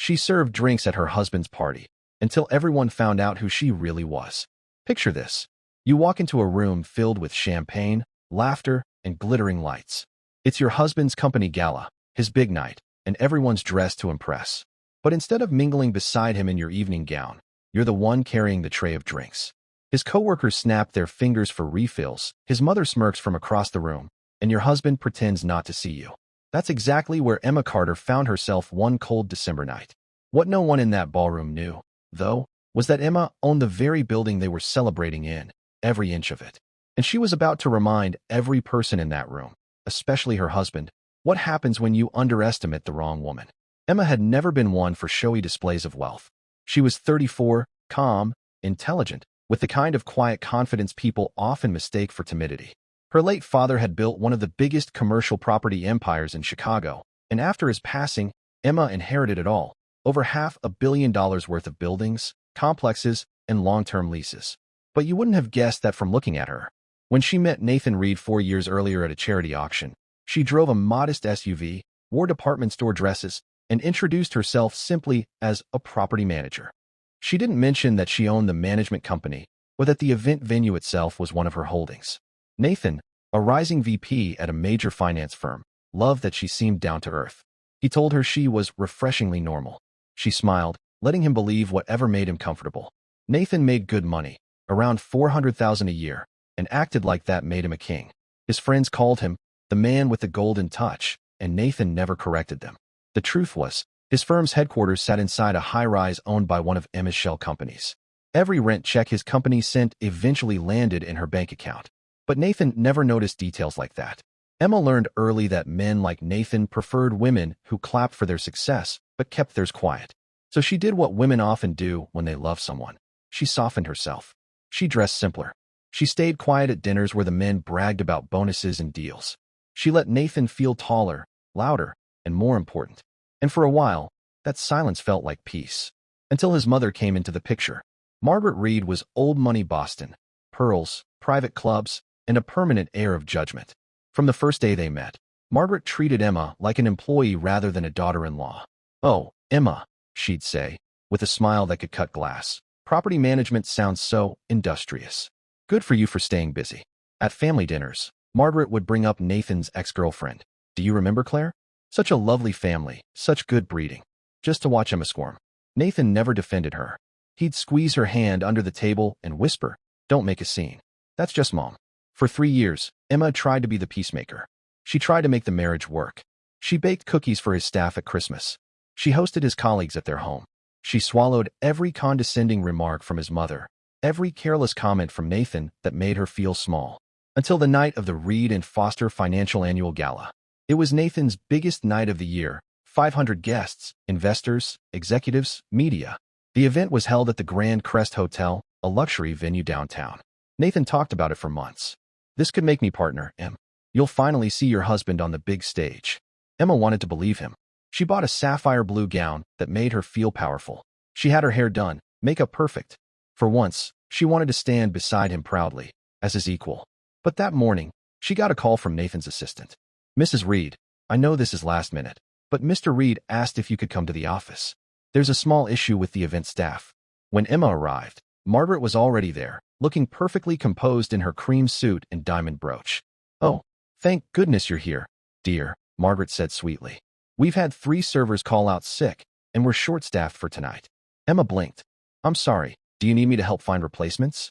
She served drinks at her husband's party until everyone found out who she really was. Picture this. You walk into a room filled with champagne, laughter, and glittering lights. It's your husband's company gala, his big night, and everyone's dressed to impress. But instead of mingling beside him in your evening gown, you're the one carrying the tray of drinks. His coworkers snap their fingers for refills, his mother smirks from across the room, and your husband pretends not to see you. That's exactly where Emma Carter found herself one cold December night. What no one in that ballroom knew, though, was that Emma owned the very building they were celebrating in, every inch of it. And she was about to remind every person in that room, especially her husband, what happens when you underestimate the wrong woman. Emma had never been one for showy displays of wealth. She was 34, calm, intelligent, with the kind of quiet confidence people often mistake for timidity. Her late father had built one of the biggest commercial property empires in Chicago, and after his passing, Emma inherited it all, over $500 million worth of buildings, complexes, and long-term leases. But you wouldn't have guessed that from looking at her. When she met Nathan Reed 4 years earlier at a charity auction, she drove a modest SUV, wore department store dresses, and introduced herself simply as a property manager. She didn't mention that she owned the management company or that the event venue itself was one of her holdings. Nathan, a rising VP at a major finance firm, loved that she seemed down to earth. He told her she was refreshingly normal. She smiled, letting him believe whatever made him comfortable. Nathan made good money, around $400,000 a year, and acted like that made him a king. His friends called him the man with the golden touch, and Nathan never corrected them. The truth was, his firm's headquarters sat inside a high-rise owned by one of Emma's shell companies. Every rent check his company sent eventually landed in her bank account. But Nathan never noticed details like that. Emma learned early that men like Nathan preferred women who clapped for their success but kept theirs quiet. So she did what women often do when they love someone. She softened herself. She dressed simpler. She stayed quiet at dinners where the men bragged about bonuses and deals. She let Nathan feel taller, louder, and more important. And for a while, that silence felt like peace. Until his mother came into the picture. Margaret Reed was old money Boston, pearls, private clubs, and a permanent air of judgment. From the first day they met, Margaret treated Emma like an employee rather than a daughter-in-law. "Oh, Emma," she'd say, with a smile that could cut glass. "Property management sounds so industrious. Good for you for staying busy." At family dinners, Margaret would bring up Nathan's ex-girlfriend. "Do you remember Claire? Such a lovely family, such good breeding." Just to watch Emma squirm. Nathan never defended her. He'd squeeze her hand under the table and whisper, "Don't make a scene. That's just Mom." For 3 years, Emma tried to be the peacemaker. She tried to make the marriage work. She baked cookies for his staff at Christmas. She hosted his colleagues at their home. She swallowed every condescending remark from his mother, every careless comment from Nathan that made her feel small. Until the night of the Reed and Foster Financial Annual Gala. It was Nathan's biggest night of the year, 500 guests, investors, executives, media. The event was held at the Grand Crest Hotel, a luxury venue downtown. Nathan talked about it for months. "This could make me partner, Em. You'll finally see your husband on the big stage." Emma wanted to believe him. She bought a sapphire blue gown that made her feel powerful. She had her hair done, makeup perfect. For once, she wanted to stand beside him proudly, as his equal. But that morning, she got a call from Nathan's assistant. "Mrs. Reed, I know this is last minute, but Mr. Reed asked if you could come to the office. There's a small issue with the event staff." When Emma arrived, Margaret was already there, looking perfectly composed in her cream suit and diamond brooch. "Oh, thank goodness you're here, dear," Margaret said sweetly. "We've had 3 servers call out sick, and we're short-staffed for tonight." Emma blinked. "I'm sorry, do you need me to help find replacements?"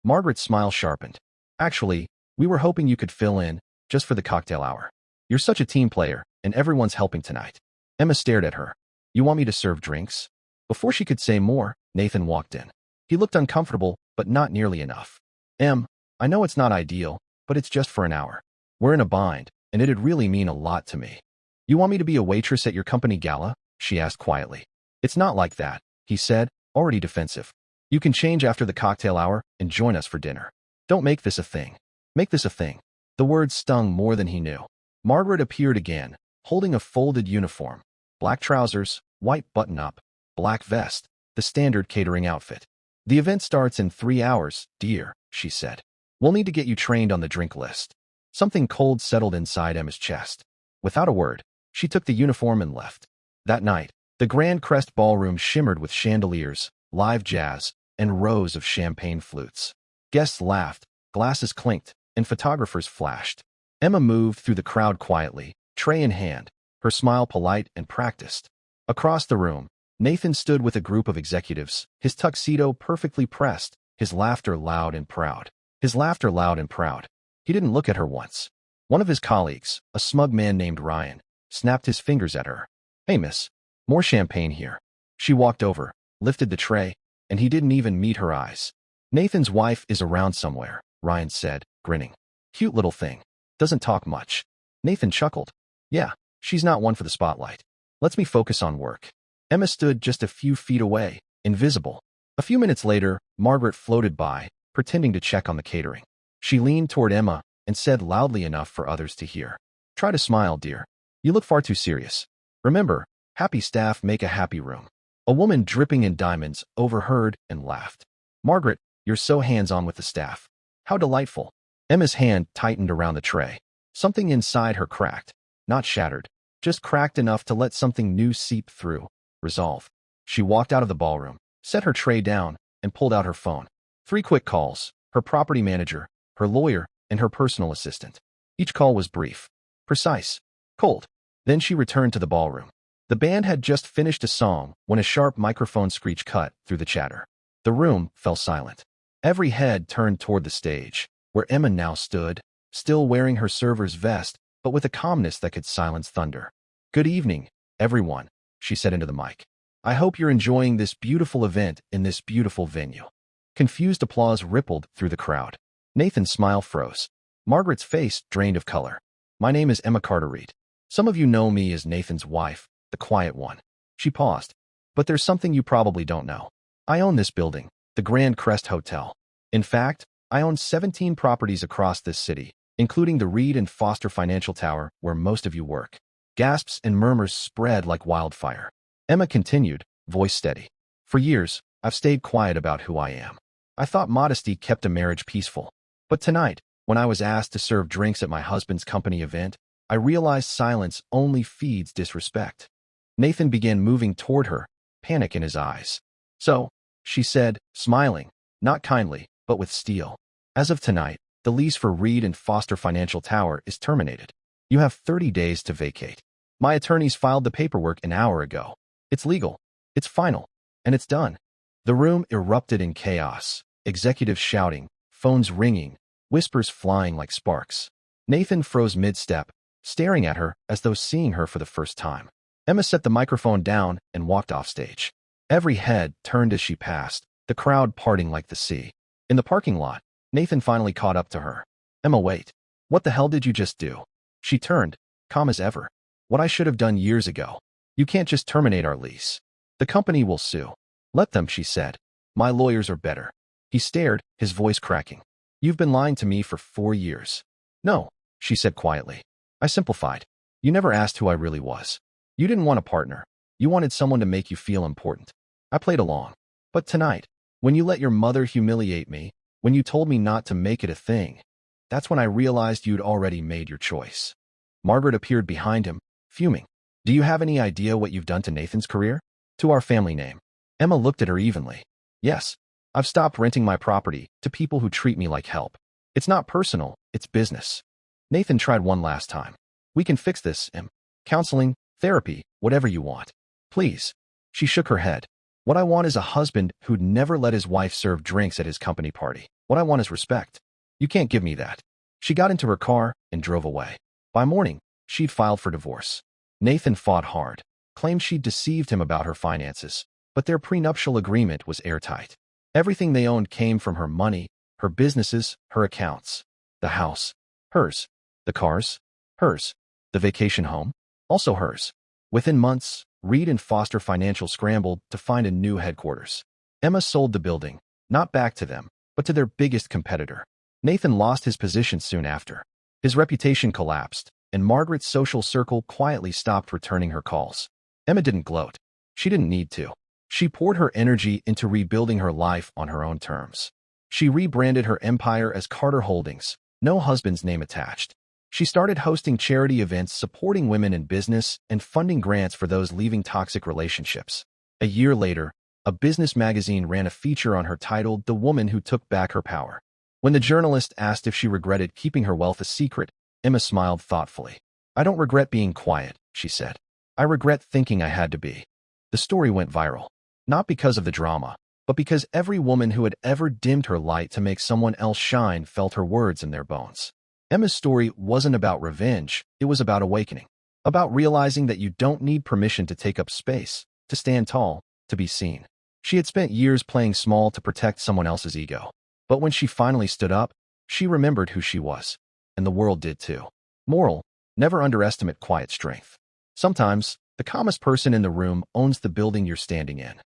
Margaret's smile sharpened. "Actually, we were hoping you could fill in, just for the cocktail hour. You're such a team player, and everyone's helping tonight." Emma stared at her. "You want me to serve drinks?" Before she could say more, Nathan walked in. He looked uncomfortable, but not nearly enough. "Em, I know it's not ideal, but it's just for an hour. We're in a bind, and it'd really mean a lot to me." "You want me to be a waitress at your company gala?" she asked quietly. "It's not like that," he said, already defensive. "You can change after the cocktail hour and join us for dinner. Don't make this a thing. Make this a thing." The words stung more than he knew. Margaret appeared again, holding a folded uniform. Black trousers, white button-up, black vest, the standard catering outfit. "The event starts in 3 hours, dear," she said. "We'll need to get you trained on the drink list." Something cold settled inside Emma's chest. Without a word, she took the uniform and left. That night, The Grand Crest ballroom shimmered with chandeliers, live jazz, and rows of champagne flutes. Guests laughed, glasses clinked, and photographers flashed. Emma moved through the crowd quietly, tray in hand, her smile polite and practiced. Across the room, Nathan stood with a group of executives, his tuxedo perfectly pressed, his laughter loud and proud. His laughter loud and proud. He didn't look at her once. One of his colleagues, a smug man named Ryan, snapped his fingers at her. "Hey, miss. More champagne here." She walked over, lifted the tray, and he didn't even meet her eyes. "Nathan's wife is around somewhere," Ryan said, grinning. "Cute little thing. Doesn't talk much." Nathan chuckled. "Yeah, she's not one for the spotlight. Lets me focus on work." Emma stood just a few feet away, invisible. A few minutes later, Margaret floated by, pretending to check on the catering. She leaned toward Emma and said loudly enough for others to hear, "Try to smile, dear. You look far too serious. Remember, happy staff make a happy room." A woman dripping in diamonds overheard and laughed. "Margaret, you're so hands-on with the staff. How delightful." Emma's hand tightened around the tray. Something inside her cracked. Not shattered, just cracked enough to let something new seep through. Resolve. She walked out of the ballroom, set her tray down, and pulled out her phone. 3 quick calls: her property manager, her lawyer, and her personal assistant. Each call was brief, precise, cold. Then she returned to the ballroom. The band had just finished a song when a sharp microphone screech cut through the chatter. The room fell silent. Every head turned toward the stage, where Emma now stood, still wearing her server's vest, but with a calmness that could silence thunder. "Good evening, everyone," she said into the mic. "I hope you're enjoying this beautiful event in this beautiful venue." Confused applause rippled through the crowd. Nathan's smile froze. Margaret's face drained of color. "My name is Emma Carteret. Some of you know me as Nathan's wife, the quiet one." She paused. "But there's something you probably don't know. I own this building, the Grand Crest Hotel. In fact, I own 17 properties across this city, including the Reed and Foster Financial Tower where most of you work." Gasps and murmurs spread like wildfire. Emma continued, voice steady. "For years, I've stayed quiet about who I am. I thought modesty kept a marriage peaceful. But tonight, when I was asked to serve drinks at my husband's company event, I realized silence only feeds disrespect." Nathan began moving toward her, panic in his eyes. "So," she said, smiling, not kindly, but with steel, "as of tonight, the lease for Reed and Foster Financial Tower is terminated. You have 30 days to vacate. My attorneys filed the paperwork an hour ago. It's legal, it's final, and it's done." The room erupted in chaos, executives shouting, phones ringing, whispers flying like sparks. Nathan froze mid-step, staring at her as though seeing her for the first time. Emma set the microphone down and walked off stage. Every head turned as she passed, the crowd parting like the sea. In the parking lot, Nathan finally caught up to her. "Emma, wait. What the hell did you just do?" She turned, calm as ever. "What I should have done years ago. You can't just terminate our lease. The company will sue." "Let them," she said. "My lawyers are better." He stared, his voice cracking. "You've been lying to me for 4 years." "No," she said quietly. "I simplified. You never asked who I really was. You didn't want a partner. You wanted someone to make you feel important. I played along. But tonight, when you let your mother humiliate me, when you told me not to make it a thing, that's when I realized you'd already made your choice." Margaret appeared behind him, fuming. "Do you have any idea what you've done to Nathan's career? To our family name?" Emma looked at her evenly. "Yes. I've stopped renting my property to people who treat me like help. It's not personal, it's business." Nathan tried one last time. "We can fix this, Em. Counseling, therapy, whatever you want. Please." She shook her head. "What I want is a husband who'd never let his wife serve drinks at his company party. What I want is respect. You can't give me that." She got into her car and drove away. By morning, she'd filed for divorce. Nathan fought hard, claimed she'd deceived him about her finances, but their prenuptial agreement was airtight. Everything they owned came from her money, her businesses, her accounts. The house, hers. The cars, hers. The vacation home, also hers. Within months, Reed and Foster Financial scrambled to find a new headquarters. Emma sold the building, not back to them, but to their biggest competitor. Nathan lost his position soon after. His reputation collapsed, and Margaret's social circle quietly stopped returning her calls. Emma didn't gloat. She didn't need to. She poured her energy into rebuilding her life on her own terms. She rebranded her empire as Carter Holdings, no husband's name attached. She started hosting charity events, supporting women in business, and funding grants for those leaving toxic relationships. A year later, a business magazine ran a feature on her titled "The Woman Who Took Back Her Power." When the journalist asked if she regretted keeping her wealth a secret, Emma smiled thoughtfully. "I don't regret being quiet," she said. "I regret thinking I had to be." The story went viral, not because of the drama, but because every woman who had ever dimmed her light to make someone else shine felt her words in their bones. Emma's story wasn't about revenge, it was about awakening, about realizing that you don't need permission to take up space, to stand tall, to be seen. She had spent years playing small to protect someone else's ego. But when she finally stood up, she remembered who she was. And the world did too. Moral: never underestimate quiet strength. Sometimes, the calmest person in the room owns the building you're standing in.